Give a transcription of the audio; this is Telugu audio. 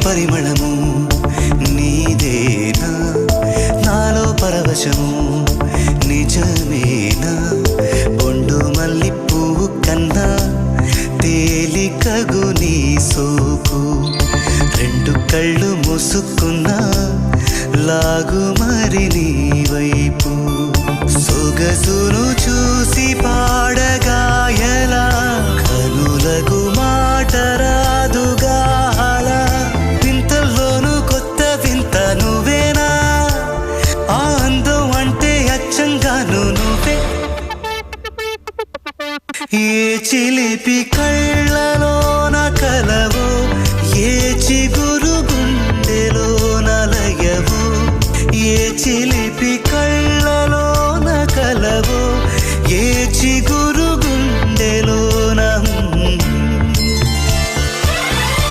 పరిమళము నీదేనా నాలో పరవశము నిజమేనా బొండు మల్లి పువ్వు కన్నా తేలికగు నీ సోకు రెండు కళ్ళు మూసుకున్నా లాగు మరి నీ వైపు సొగసును చూసి పాడగా ఎలా కనులకు మాట రాదుగా అలా వింతల్లోనూ కొత్త వింత నువ్వేనా ఆ అందం అంటే అచ్చంగాను నువ్వే ఏ చిలిపి కళ్ళలోన కలవో ఏ చిగు